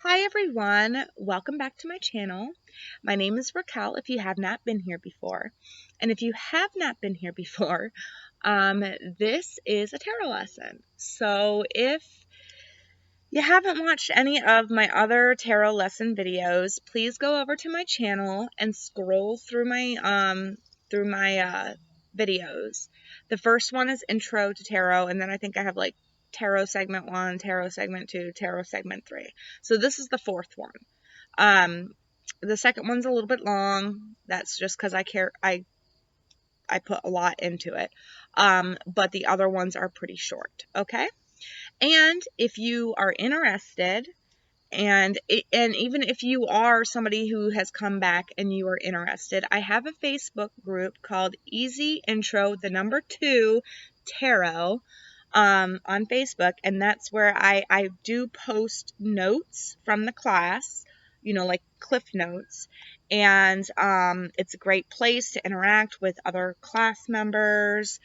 Hi everyone, welcome back to my channel. My name is Raquel if you have not been here before. And if you have not been here before, this is a tarot lesson. So if you haven't watched any of my other tarot lesson videos, please go over to my channel and scroll through my videos. The first one is Intro to Tarot, and then I think I have like Tarot Segment 1, Tarot Segment 2, Tarot Segment 3. So this is the fourth one. The second one's a little bit long. That's just because I put a lot into it. But the other ones are pretty short, okay? And if you are interested, and even if you are somebody who has come back and you are interested, I have a Facebook group called Easy Intro, the number 2 Tarot, on Facebook, and that's where I do post notes from the class, like cliff notes, and it's a great place to interact with other class members,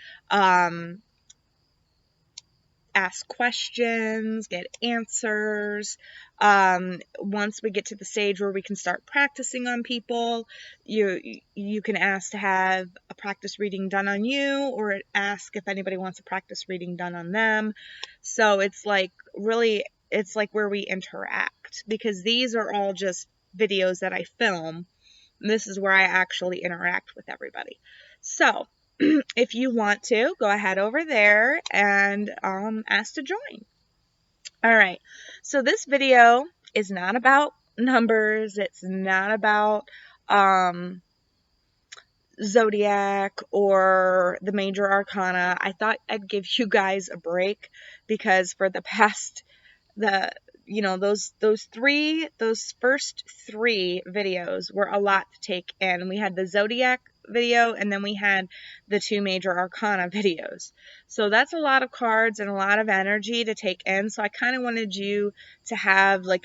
ask questions, get answers. Once we get to the stage where we can start practicing on people, you can ask to have a practice reading done on you, or ask if anybody wants a practice reading done on them. So it's like where we interact, because these are all just videos that I film. This is where I actually interact with everybody. So if you want to, go ahead over there and ask to join. All right, so this video is not about numbers. It's not about zodiac or the major arcana. I thought I'd give you guys a break because for the past those first 3 videos were a lot to take in. We had the zodiac video, and then we had the 2 major arcana videos. So that's a lot of cards and a lot of energy to take in. So I kind of wanted you to have a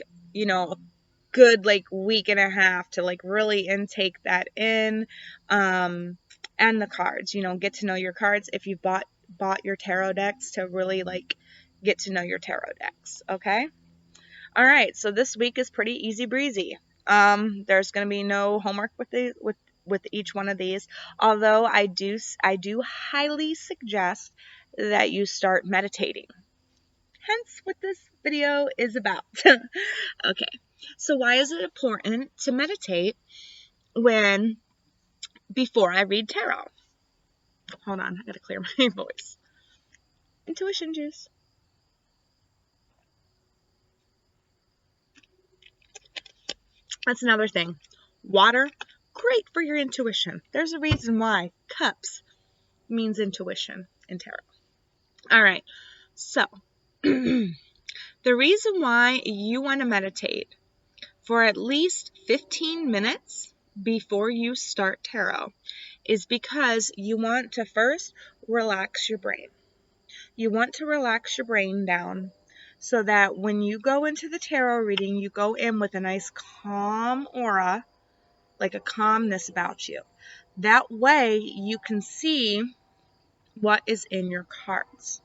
good week and a half to really intake that in, and the cards, get to know your cards. If you bought your tarot decks, to really get to know your tarot decks. Okay. All right, so this week is pretty easy breezy. There's going to be no homework with each one of these, although I do highly suggest that you start meditating. Hence what this video is about. Okay, so why is it important to meditate before I read tarot? Hold on, I gotta clear my voice. Intuition juice. That's another thing. Water, great for your intuition. There's a reason why cups means intuition in tarot. All right, so the reason why you want to meditate for at least 15 minutes before you start tarot is because you want to first relax your brain. You want to relax your brain down so that when you go into the tarot reading, you go in with a nice calm aura, like a calmness about you. That way you can see what is in your cards.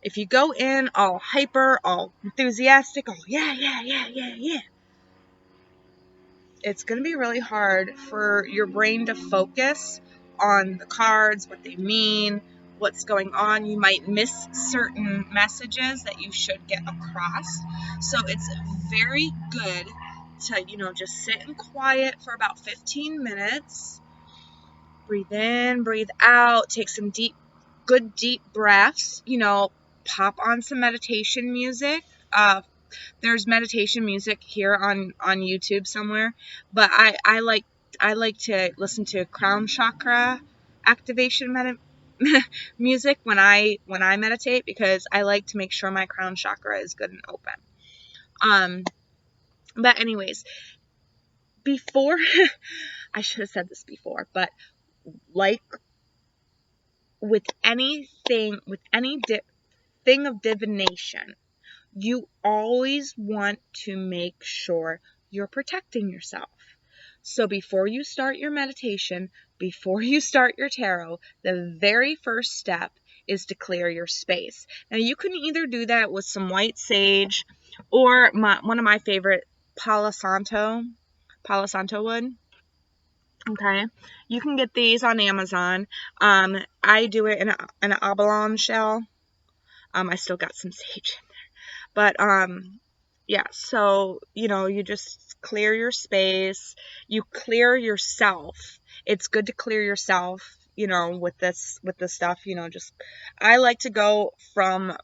If you go in all hyper, all enthusiastic, all yeah, it's going to be really hard for your brain to focus on the cards, what they mean, what's going on. You might miss certain messages that you should get across. So it's very good to, just sit in quiet for about 15 minutes. Breathe in, breathe out, take some good deep breaths, pop on some meditation music. There's meditation music here on YouTube somewhere, but I like to listen to crown chakra activation music when I meditate, because I like to make sure my crown chakra is good and open. But anyways, before I should have said this before, but like with anything, with any thing of divination, you always want to make sure you're protecting yourself. So before you start your meditation, before you start your tarot, the very first step is to clear your space. Now you can either do that with some white sage, or one of my favorite Palo Santo wood. Okay, you can get these on Amazon. I do it in an abalone shell. I still got some sage in there, but yeah. So you just clear your space. You clear yourself. It's good to clear yourself. With this stuff. Just I like to go from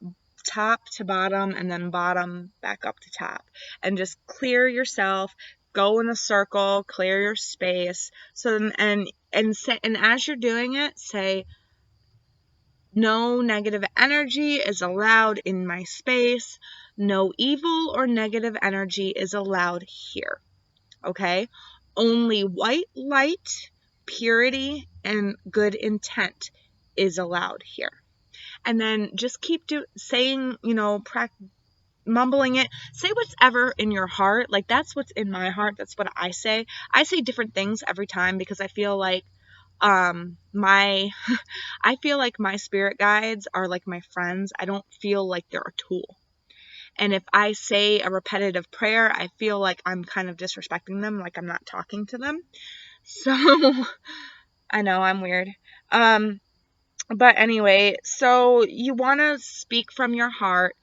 top to bottom and then bottom back up to top, and just clear yourself. Go in a circle, clear your space. So and as you're doing it, say, no negative energy is allowed in my space. No evil or negative energy is allowed here. Okay? Only white light, purity, and good intent is allowed here. And then just keep saying, mumbling it. Say what's ever in your heart. Like, that's what's in my heart. That's what I say. I say different things every time because I feel like my spirit guides are like my friends. I don't feel like they're a tool. And if I say a repetitive prayer, I feel like I'm kind of disrespecting them, like I'm not talking to them. So I know I'm weird. But anyway, so you want to speak from your heart,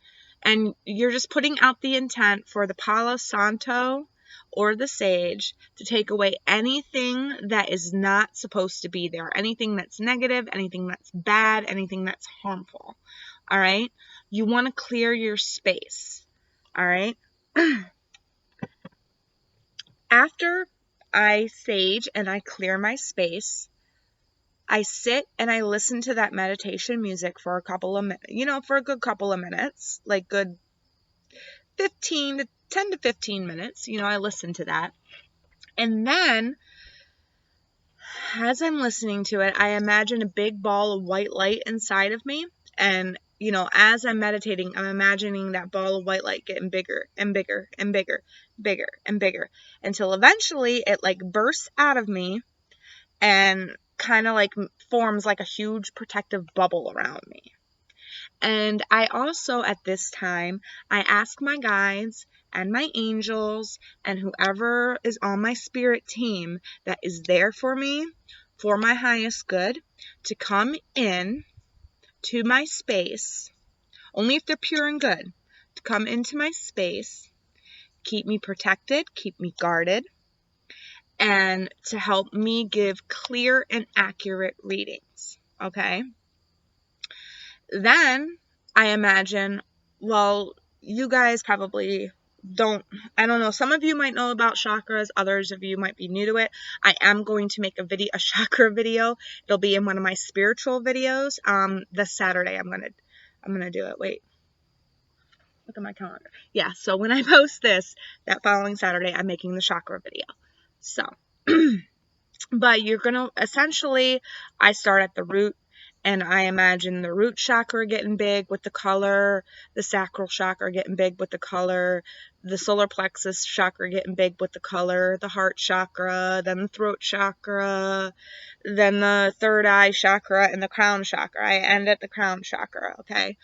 and you're just putting out the intent for the Palo Santo or the sage to take away anything that is not supposed to be there, anything that's negative, anything that's bad, anything that's harmful. All right? You want to clear your space. All right? After I sage and I clear my space, I sit and I listen to that meditation music for a couple of minutes, for a good couple of minutes, like good 10 to 15 minutes, I listen to that. And then as I'm listening to it, I imagine a big ball of white light inside of me. And, as I'm meditating, I'm imagining that ball of white light getting bigger and bigger and bigger, bigger and bigger, until eventually it like bursts out of me and kind of like forms like a huge protective bubble around me. And I also, at this time, I ask my guides and my angels and whoever is on my spirit team that is there for me, for my highest good, to come in to my space, only if they're pure and good, to come into my space, keep me protected, keep me guarded, and to help me give clear and accurate readings. Okay? Then I imagine, well, you guys probably I don't know, some of you might know about chakras, others of you might be new to it. I am going to make a chakra video. It'll be in one of my spiritual videos. This Saturday I'm gonna do it. Wait. Look at my calendar. Yeah, so when I post this, that following Saturday, I'm making the chakra video. So, but you're gonna, essentially, I start at the root, and I imagine the root chakra getting big with the color, the sacral chakra getting big with the color, the solar plexus chakra getting big with the color, the heart chakra, then the throat chakra, then the third eye chakra, and the crown chakra. I end at the crown chakra, okay?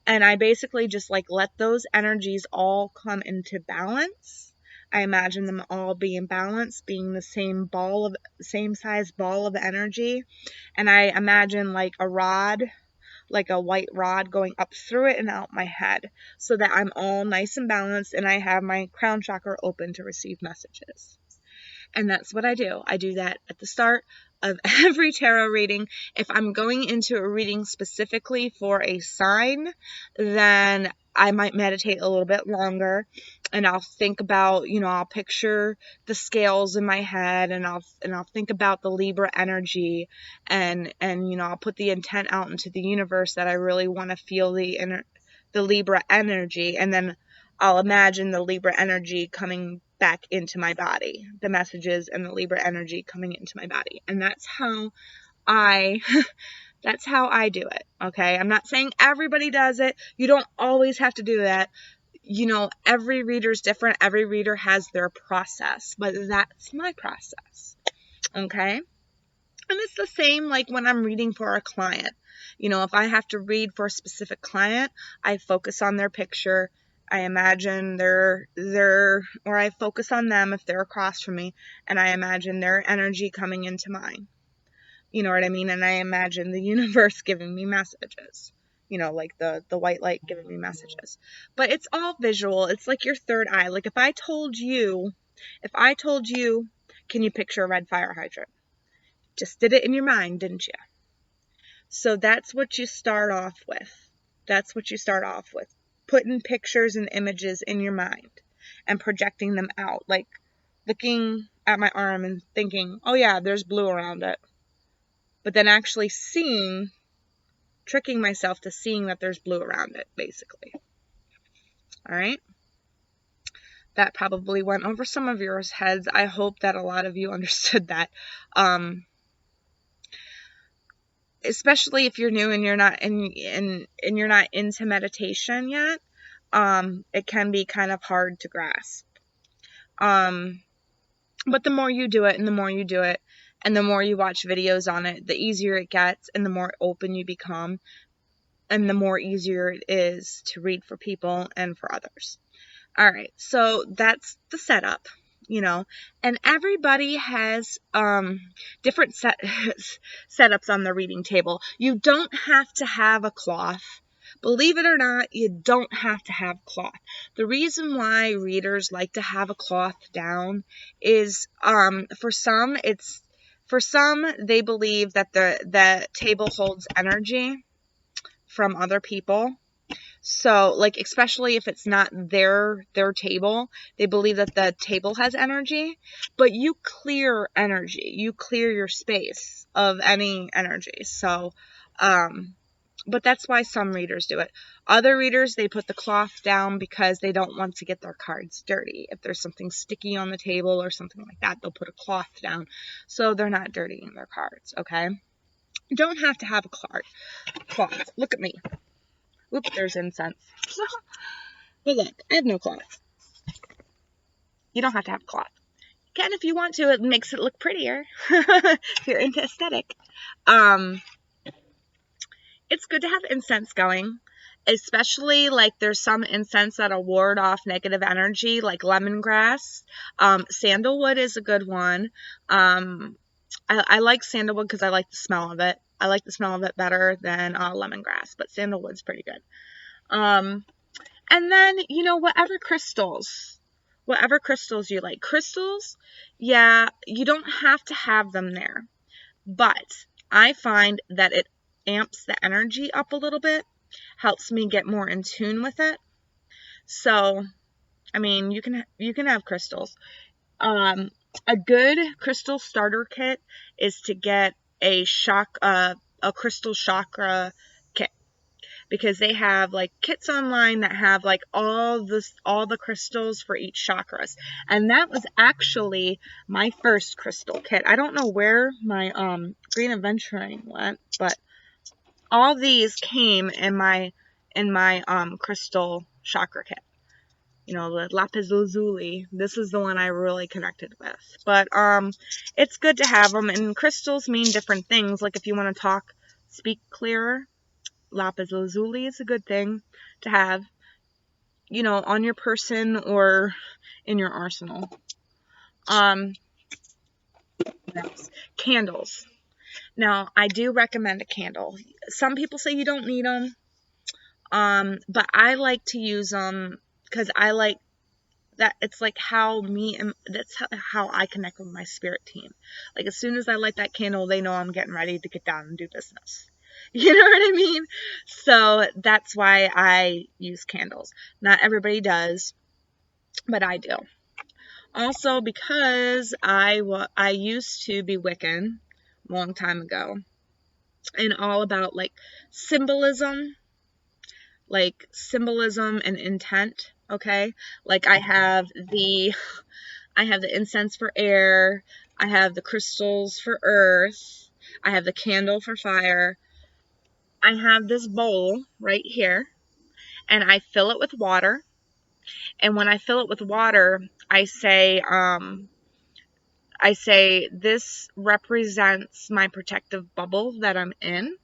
And I basically just like let those energies all come into balance. I imagine them all being balanced, being the same size ball of energy. And I imagine like a rod, like a white rod going up through it and out my head, so that I'm all nice and balanced and I have my crown chakra open to receive messages. And that's what I do. I do that at the start of every tarot reading. If I'm going into a reading specifically for a sign, then I might meditate a little bit longer, and I'll think about, I'll picture the scales in my head, and I'll think about the Libra energy, and I'll put the intent out into the universe that I really want to feel the Libra energy, and then I'll imagine the Libra energy coming back into my body, the messages and the Libra energy coming into my body. And that's how I do it. Okay. I'm not saying everybody does it. You don't always have to do that. Every reader's different. Every reader has their process, but that's my process. Okay. And it's the same like when I'm reading for a client. If I have to read for a specific client, I focus on their picture I imagine or I focus on them if they're across from me, and I imagine their energy coming into mine. You know what I mean? And I imagine the universe giving me messages. You know, like the white light giving me messages. But it's all visual. It's like your third eye. Like if I told you, can you picture a red fire hydrant? Just did it in your mind, didn't you? So that's what you start off with. That's what you start off with. Putting pictures and images in your mind and projecting them out. Like looking at my arm and thinking, oh yeah, there's blue around it. But then actually tricking myself to seeing that there's blue around it, basically. All right. That probably went over some of your heads. I hope that a lot of you understood that. Especially if you're new and you're not you're not into meditation yet, it can be kind of hard to grasp. But the more you do it and the more you do it and the more you watch videos on it, the easier it gets and the more open you become and the more easier it is to read for people and for others. All right, so that's the setup, you know, and everybody has different setups on the reading table. You don't have to have a cloth. Believe it or not, you don't have to have cloth. The reason why readers like to have a cloth down is for some they believe that the table holds energy from other people. So, like, especially if it's not their table, they believe that the table has energy, but you clear energy. You clear your space of any energy. So, but that's why some readers do it. Other readers, they put the cloth down because they don't want to get their cards dirty. If there's something sticky on the table or something like that, they'll put a cloth down so they're not dirtying their cards, okay? You don't have to have a cloth. Look at me. Oops, there's incense. But look, I have no cloth. You don't have to have a cloth. You can if you want to. It makes it look prettier. If you're into aesthetic. It's good to have incense going. Especially, like, there's some incense that'll ward off negative energy, like lemongrass. Sandalwood is a good one. I like sandalwood because I like the smell of it. I like the smell of it better than lemongrass, but sandalwood's pretty good. And then, you know, whatever crystals you like. Crystals, yeah, you don't have to have them there, but I find that it amps the energy up a little bit, helps me get more in tune with it. So, I mean, you can have crystals. A good crystal starter kit is to get a crystal chakra kit, because they have like kits online that have like all the crystals for each chakras. And that was actually my first crystal kit. I don't know where my green adventuring went, but all these came in my crystal chakra kit. You know, the lapis lazuli. This is the one I really connected with. But it's good to have them, and crystals mean different things. Like if you want to speak clearer, lapis lazuli is a good thing to have, you know, on your person or in your arsenal. What else? Candles. Now, I do recommend a candle. Some people say you don't need them, but I like to use them because I like that. It's like that's how I connect with my spirit team. Like as soon as I light that candle, they know I'm getting ready to get down and do business. You know what I mean? So that's why I use candles. Not everybody does, but I do. Also, because I used to be Wiccan a long time ago, and all about like symbolism and intent. Okay, like I have the incense for air, I have the crystals for earth, I have the candle for fire. I have this bowl right here, and I fill it with water. And when I fill it with water, I say this represents my protective bubble that I'm in,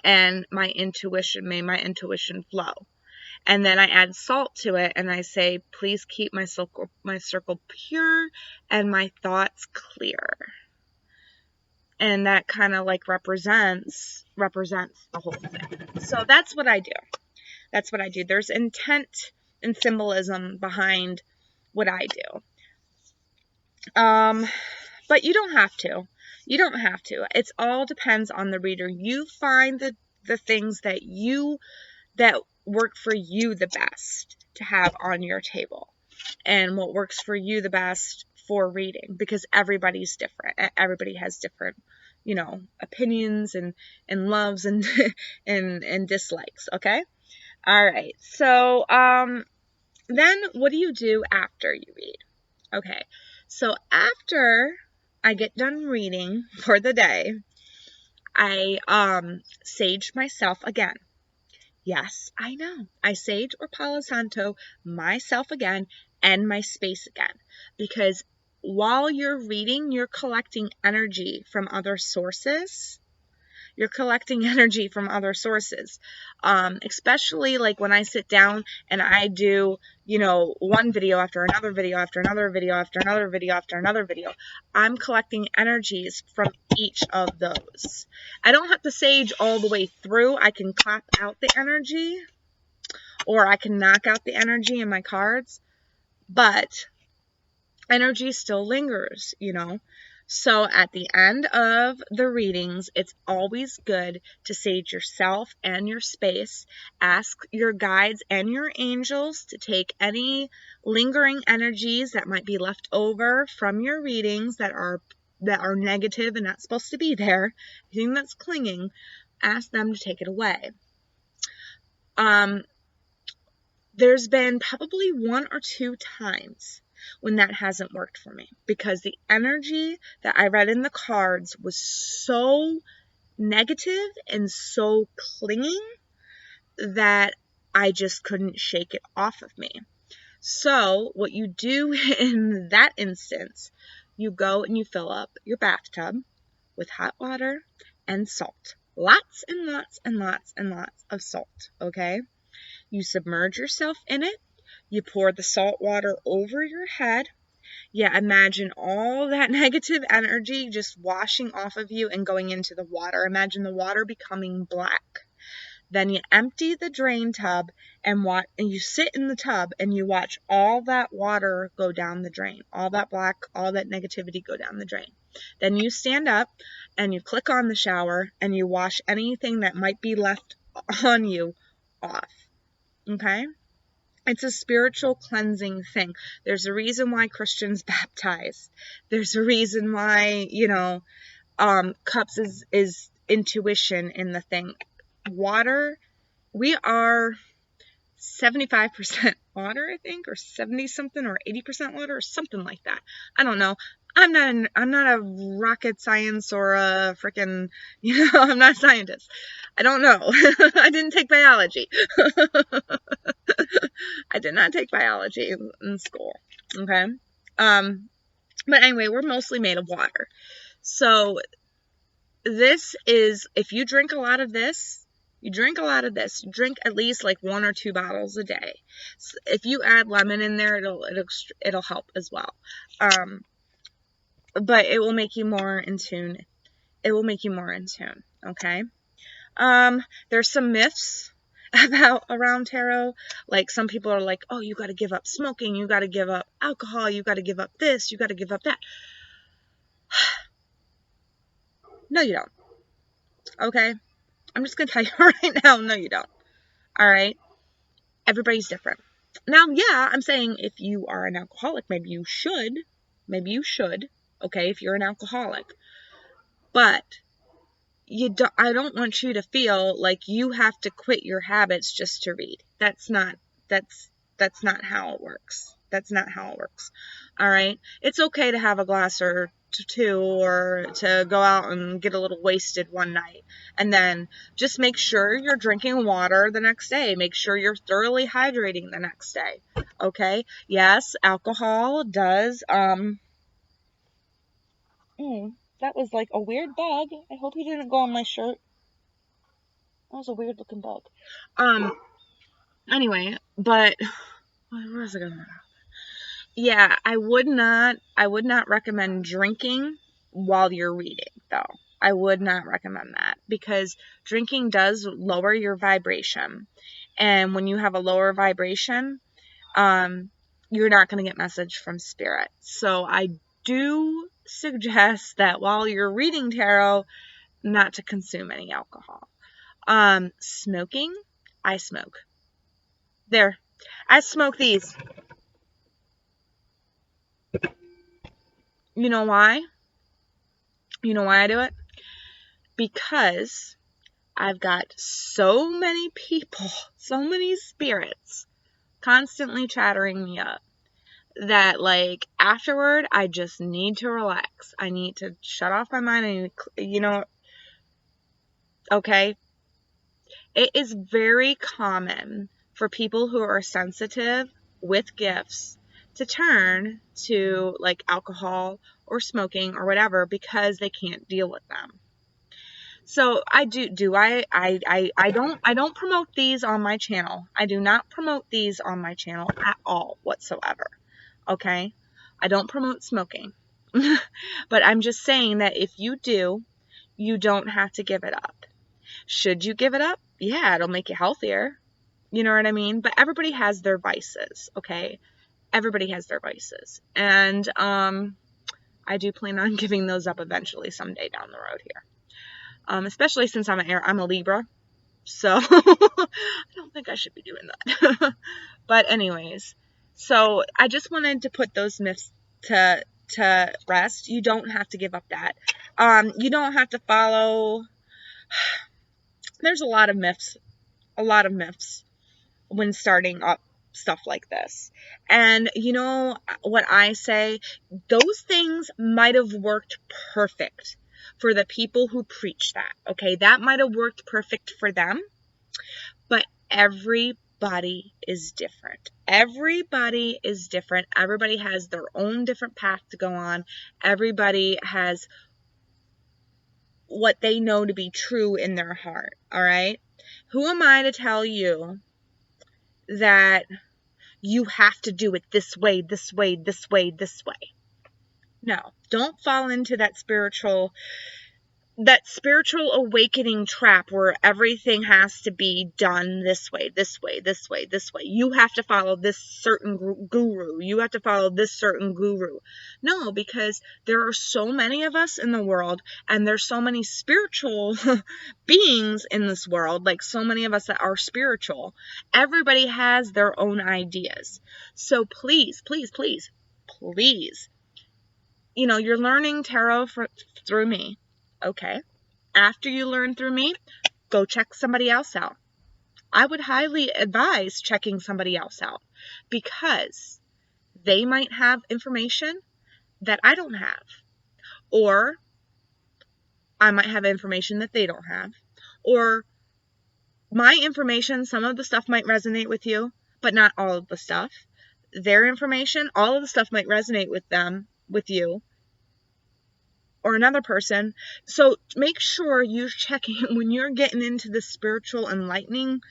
and my intuition. May my intuition flow. And then I add salt to it and I say, please keep my circle pure and my thoughts clear. And that kind of like represents the whole thing. So that's what I do. That's what I do. There's intent and symbolism behind what I do. But you don't have to. You don't have to. It all depends on the reader. You find the things that work for you the best to have on your table, and what works for you the best for reading, because everybody's different. Everybody has different, opinions and loves and and dislikes. Okay. All right. So, then what do you do after you read? Okay. So after I get done reading for the day, I sage myself again. Yes, I know. I sage or Palo Santo myself again and my space again, because while you're reading, you're collecting energy from other sources. You're collecting energy from other sources. Especially like when I sit down and I do, one video after another video after another video after another video after another video, I'm collecting energies from each of those. I don't have to sage all the way through. I can clap out the energy, or I can knock out the energy in my cards, but energy still lingers, So at the end of the readings, it's always good to sage yourself and your space. Ask your guides and your angels to take any lingering energies that might be left over from your readings that are negative and not supposed to be there, anything that's clinging. Ask them to take it away. There's been probably 1 or 2 times when that hasn't worked for me, because the energy that I read in the cards was so negative and so clinging that I just couldn't shake it off of me. So what you do in that instance, you go and you fill up your bathtub with hot water and salt. Lots and lots and lots and lots of salt, okay? You submerge yourself in it. You pour the salt water over your head. You imagine all that negative energy just washing off of you and going into the water. Imagine the water becoming black. Then you empty the drain tub and you sit in the tub and you watch all that water go down the drain. All that negativity go down the drain. Then you stand up and you click on the shower and you wash anything that might be left on you off. Okay? It's a spiritual cleansing thing. There's a reason why Christians baptize. There's a reason why, cups is intuition in the thing. Water, we are 75% water, I think, or 70 something, or 80% water, or something like that. I don't know. I'm not a rocket science or a freaking, I'm not a scientist. I don't know. I didn't take biology. I did not take biology in school. Okay. But anyway, we're mostly made of water. So this is, if you drink a lot of this, you drink at least like 1 or 2 bottles a day. So if you add lemon in there, it'll help as well. But it will make you more in tune. Okay. There's some myths around tarot. Like, some people are like, oh, you got to give up smoking, you got to give up alcohol, you got to give up this, you got to give up that. No, you don't. Okay? I'm just going to tell you right now, no, you don't. All right? Everybody's different. Now, yeah, I'm saying if you are an alcoholic, maybe you should, okay, if you're an alcoholic. But I don't want you to feel like you have to quit your habits just to read. That's not how it works. That's not how it works. All right? It's okay to have a glass or 2, or to go out and get a little wasted one night. And then just make sure you're drinking water the next day. Make sure you're thoroughly hydrating the next day. Okay? Yes, alcohol does, that was like a weird bug. I hope he didn't go on my shirt. That was a weird looking bug. Anyway, but where was I going? Yeah, I would not recommend drinking while you're reading, though. I would not recommend that because drinking does lower your vibration. And when you have a lower vibration, you're not going to get message from spirit. So I do suggest that while you're reading tarot, not to consume any alcohol. Smoking, I smoke. There, I smoke these. You know why? You know why I do it? Because I've got so many people, so many spirits constantly chattering me up that, like, afterward, I just need to relax. I need to shut off my mind and, okay? It is very common for people who are sensitive with gifts to turn to, like, alcohol or smoking or whatever because they can't deal with them. So I don't promote these on my channel. I do not promote these on my channel at all whatsoever. Okay? I don't promote smoking. But I'm just saying that if you do, you don't have to give it up. Should you give it up? Yeah, it'll make you healthier. You know what I mean? But everybody has their vices, okay? Everybody has their vices. And I do plan on giving those up eventually someday down the road here. Especially since I'm a Libra, so I don't think I should be doing that. But anyways, so I just wanted to put those myths to rest. You don't have to give up that. You don't have to follow. There's a lot of myths when starting up stuff like this. And you know what I say? Those things might have worked perfect for the people who preach that. Okay, that might have worked perfect for them, but everybody is different. Everybody is different. Everybody has their own different path to go on. Everybody has what they know to be true in their heart. All right. Who am I to tell you that you have to do it this way, this way, this way, this way? No, don't fall into that spiritual awakening trap where everything has to be done this way, this way, this way, this way. You have to follow this certain guru. You have to follow this certain guru. No, because there are so many of us in the world, and there's so many spiritual beings in this world, like so many of us that are spiritual. Everybody has their own ideas. So please, please, please, please, you're learning tarot through me. Okay. After you learn through me, go check somebody else out. I would highly advise checking somebody else out because they might have information that I don't have, or I might have information that they don't have, or my information, some of the stuff might resonate with you, but not all of the stuff. Their information, all of the stuff might resonate with you, or another person. So make sure you're checking when you're getting into the spiritual enlightening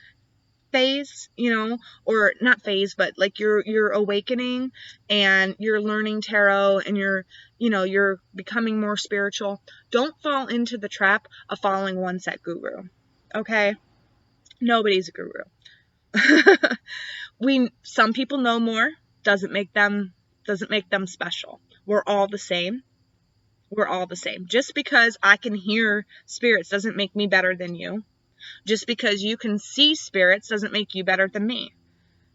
phase, or not phase, but like you're awakening and you're learning tarot and you're becoming more spiritual. Don't fall into the trap of following one set guru. Okay? Nobody's a guru. Some people know more, doesn't make them special. We're all the same. We're all the same. Just because I can hear spirits doesn't make me better than you. Just because you can see spirits doesn't make you better than me.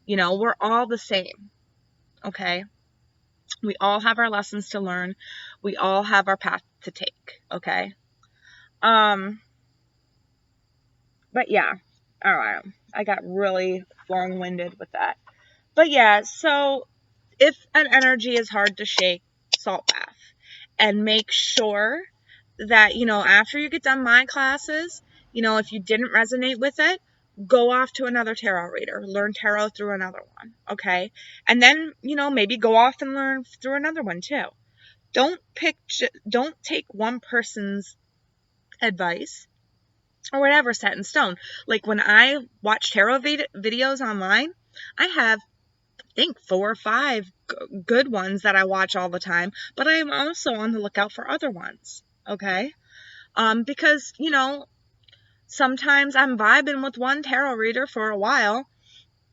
We're all the same. Okay? We all have our lessons to learn. We all have our path to take. Okay? But yeah. Alright. I got really long-winded with that. But yeah, so if an energy is hard to shake, salt bath. And make sure that, after you get done my classes, if you didn't resonate with it, go off to another tarot reader. Learn tarot through another one, okay? And then, maybe go off and learn through another one too. Don't take one person's advice or whatever set in stone. Like when I watch tarot videos online, I have, I think, 4 or 5 good ones that I watch all the time, but I am also on the lookout for other ones. Okay? Because, you know, sometimes I'm vibing with one tarot reader for a while,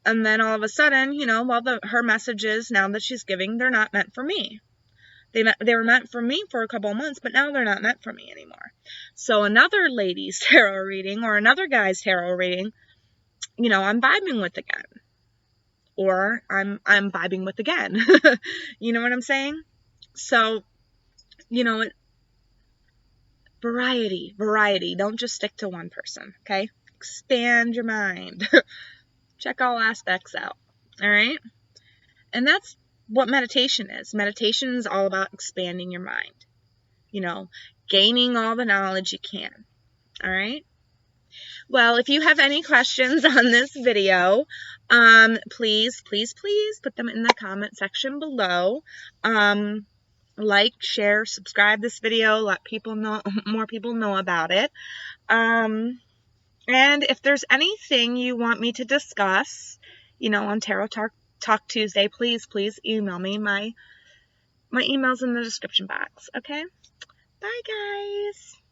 and then all of a sudden, you know, well, her messages now that she's giving, they're not meant for me. They were meant for me for a couple of months, but now they're not meant for me anymore. So another lady's tarot reading or another guy's tarot reading, you know, I'm vibing with again. Or I'm vibing with again. You know what I'm saying? So, you know, variety. Don't just stick to one person, okay? Expand your mind. Check all aspects out. All right? And that's what meditation is. Meditation is all about expanding your mind. You know, gaining all the knowledge you can. All right? Well, if you have any questions on this video, please put them in the comment section below. Like, share, subscribe this video, let people know, more people know about it. And if there's anything you want me to discuss, you know, on Tarot Talk Tuesday, please email me. My email's in the description box, okay? Bye, guys.